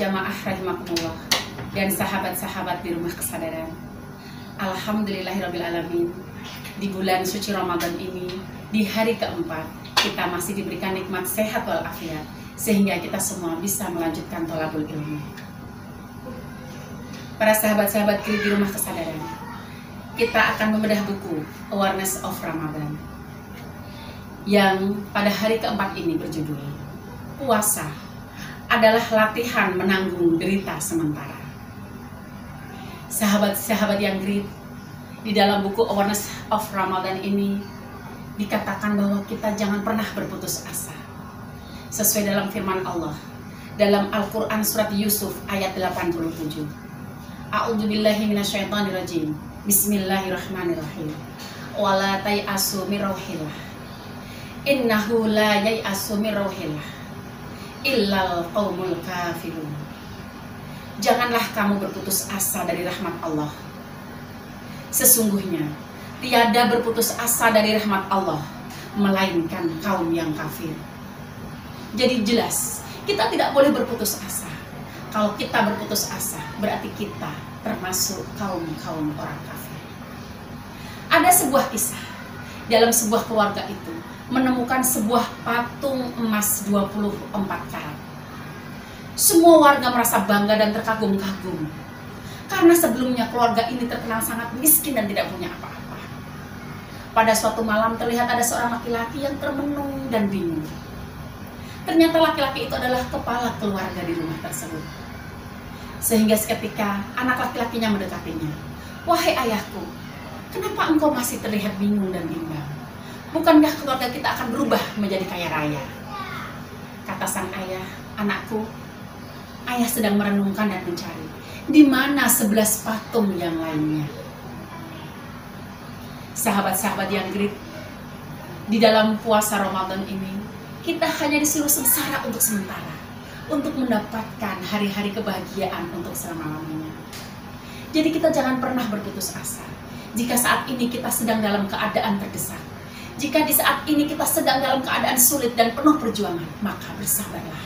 jamaah rahimakumullah dan sahabat-sahabat di rumah kesadaran. Alhamdulillahirrabbilalamin. Di bulan suci Ramadan ini, di hari keempat, kita masih diberikan nikmat sehat walafiat, sehingga kita semua bisa melanjutkan thalabul ilmu. Para sahabat-sahabat di rumah kesadaran, kita akan membedah buku Awareness of Ramadan yang pada hari keempat ini berjudul Puasa adalah latihan menanggung derita sementara. Sahabat-sahabat yang great, di dalam buku Awareness of Ramadan ini dikatakan bahwa kita jangan pernah berputus asa. Sesuai dalam firman Allah dalam Al-Quran surat Yusuf ayat 87. A'udzubillahi minasyaitonirrajim. Bismillahirrahmanirrahim. Wala tai'asu min rauhillah. Innahu la yai'asu min rauhillah illal qaumul kafirun. Janganlah kamu berputus asa dari rahmat Allah. Sesungguhnya tiada berputus asa dari rahmat Allah melainkan kaum yang kafir. Jadi jelas, kita tidak boleh berputus asa. Kalau kita berputus asa, berarti kita termasuk kaum-kaum orang kafir. Ada sebuah kisah. Dalam sebuah keluarga itu menemukan sebuah patung emas 24 karat. Semua warga merasa bangga dan terkagum-kagum. Karena sebelumnya keluarga ini terkenal sangat miskin dan tidak punya apa-apa. Pada suatu malam terlihat ada seorang laki-laki yang termenung dan bingung. Ternyata laki-laki itu adalah kepala keluarga di rumah tersebut. Sehingga seketika anak laki-lakinya mendekatinya. Wahai ayahku, kenapa engkau masih terlihat bingung dan bimbang? Bukankah keluarga kita akan berubah menjadi kaya raya? Kata sang ayah, anakku, ayah sedang merenungkan dan mencari di mana 11 patung yang lainnya. Sahabat-sahabat yang great, di dalam puasa Ramadan ini kita hanya disuruh sengsara untuk sementara, untuk mendapatkan hari-hari kebahagiaan untuk selama-lamanya. Jadi kita jangan pernah berputus asa. Jika saat ini kita sedang dalam keadaan terdesak, jika di saat ini kita sedang dalam keadaan sulit dan penuh perjuangan, maka bersabarlah.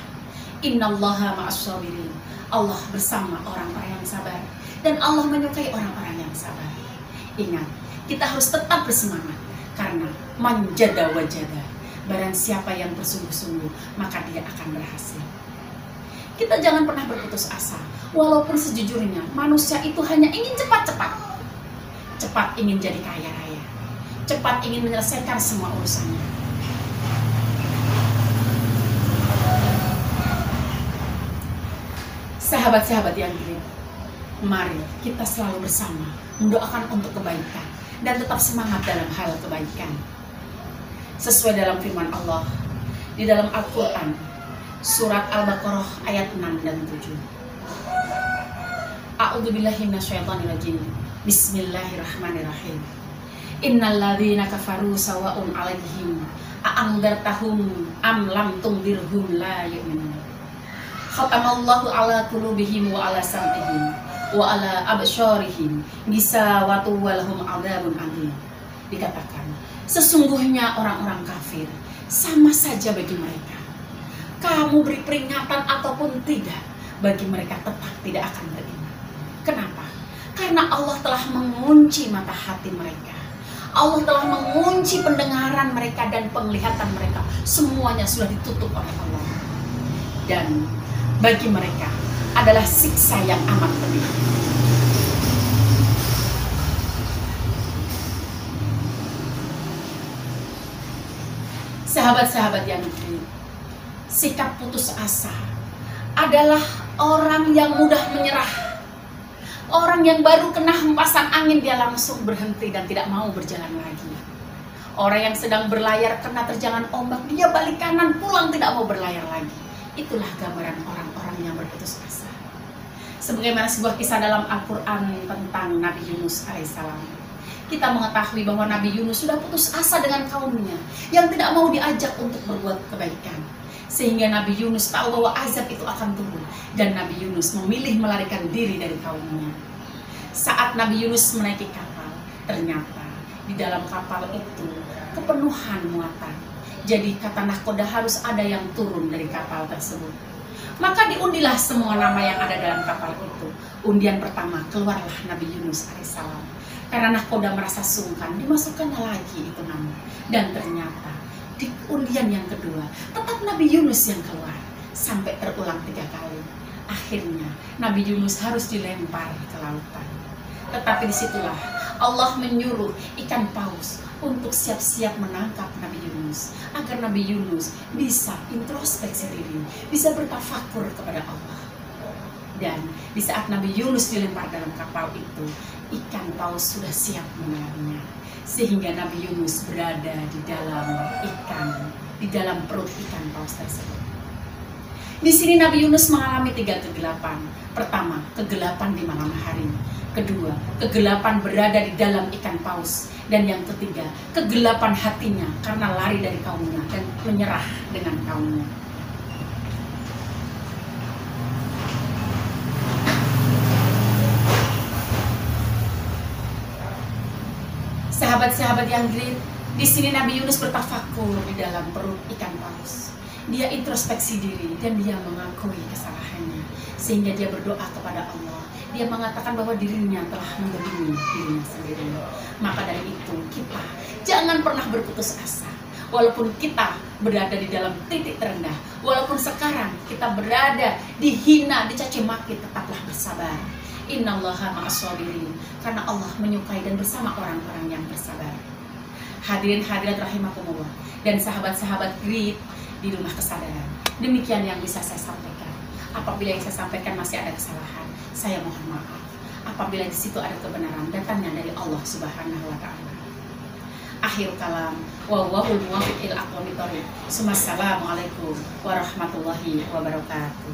Innallaha ma'as-sabirin. Allah bersama orang-orang yang sabar, dan Allah menyukai orang-orang yang sabar. Ingat, kita harus tetap bersemangat, karena manjada wajada. Barang siapa yang bersungguh-sungguh, maka dia akan berhasil. Kita jangan pernah berputus asa. Walaupun sejujurnya manusia itu hanya ingin cepat-cepat. Cepat ingin jadi kaya raya. Cepat ingin menyelesaikan semua urusannya. Sahabat-sahabat yang great, mari kita selalu bersama mendoakan untuk kebaikan dan tetap semangat dalam hal kebaikan. Sesuai dalam firman Allah di dalam Al-Quran surat Al-Baqarah ayat 6 dan 7. A'udzubillahi minasyaitonirrajim. Bismillahirrahmanirrahim. Innalladzina kafaru sawa'un 'alaihim a'andartahum am lam tundirhum la yu'minun. Khatamallahu 'ala qulubihim wa 'ala sam'ihim wa 'ala absharihim gisawatu wa lahum 'adzabun 'adzim. Dikatakan, sesungguhnya orang-orang kafir sama saja bagi mereka. Kamu beri peringatan ataupun tidak, bagi mereka tetap tidak akan beriman. Kenapa? Karena Allah telah mengunci mata hati mereka. Allah telah mengunci pendengaran mereka dan penglihatan mereka. Semuanya sudah ditutup oleh Allah. Dan bagi mereka adalah siksa yang amat pedih. Sahabat-sahabat yang baik, sikap putus asa adalah orang yang mudah menyerah. Orang yang baru kena hempasan angin, dia langsung berhenti dan tidak mau berjalan lagi. Orang yang sedang berlayar kena terjangan ombak, dia balik kanan pulang, tidak mau berlayar lagi. Itulah gambaran orang-orang yang berputus asa. Sebagaimana sebuah kisah dalam Al-Quran tentang Nabi Yunus alaihissalam. Kita mengetahui bahwa Nabi Yunus sudah putus asa dengan kaumnya yang tidak mau diajak untuk berbuat kebaikan. Sehingga Nabi Yunus tahu bahwa azab itu akan turun, dan Nabi Yunus memilih melarikan diri dari kaumnya. Saat Nabi Yunus menaiki kapal, ternyata di dalam kapal itu kepenuhan muatan. Jadi kata nahkoda harus ada yang turun dari kapal tersebut. Maka diundilah semua nama yang ada dalam kapal itu. Undian pertama, keluarlah Nabi Yunus alaihissalam. Karena nahkoda merasa sungkan, dimasukkanlah lagi itu nama. Dan ternyata di undian yang kedua, tetap Nabi Yunus yang keluar. Sampai terulang 3 kali. Akhirnya Nabi Yunus harus dilempar ke lautan. Tetapi disitulah Allah menyuruh ikan paus untuk siap-siap menangkap Nabi Yunus, agar Nabi Yunus bisa introspeksi diri, bisa bertafakur kepada Allah. Dan di saat Nabi Yunus dilempar dalam kapal itu, ikan paus sudah siap menelannya, sehingga Nabi Yunus berada di dalam perut ikan paus tersebut. Di sini Nabi Yunus mengalami 3 kegelapan. Pertama, kegelapan di malam hari. Kedua, kegelapan berada di dalam ikan paus. Dan yang ketiga, kegelapan hatinya karena lari dari kaumnya dan menyerah dengan kaumnya. Sahabat-sahabat yang great, di sini Nabi Yunus bertafakur di dalam perut ikan paus. Dia introspeksi diri dan dia mengakui kesalahannya, sehingga dia berdoa kepada Allah. Dia mengatakan bahwa dirinya telah mendolimi dirinya sendiri. Maka dari itu kita jangan pernah berputus asa. Walaupun kita berada di dalam titik terendah, walaupun sekarang kita berada dihina, dicaci maki, tetaplah bersabar. Innallaha ma'as-sabirin, karena Allah menyukai dan bersama orang-orang yang bersabar. Hadirin hadirat rahimakumullah dan sahabat-sahabat great di rumah kesadaran. Demikian yang bisa saya sampaikan. Apabila yang saya sampaikan masih ada kesalahan, saya mohon maaf. Apabila di situ ada kebenaran, datangnya dari Allah Subhanahu wa taala. Akhir kalam, wallahul muwaffiq ila aqwamit thoriq. Assalamualaikum warahmatullahi wabarakatuh.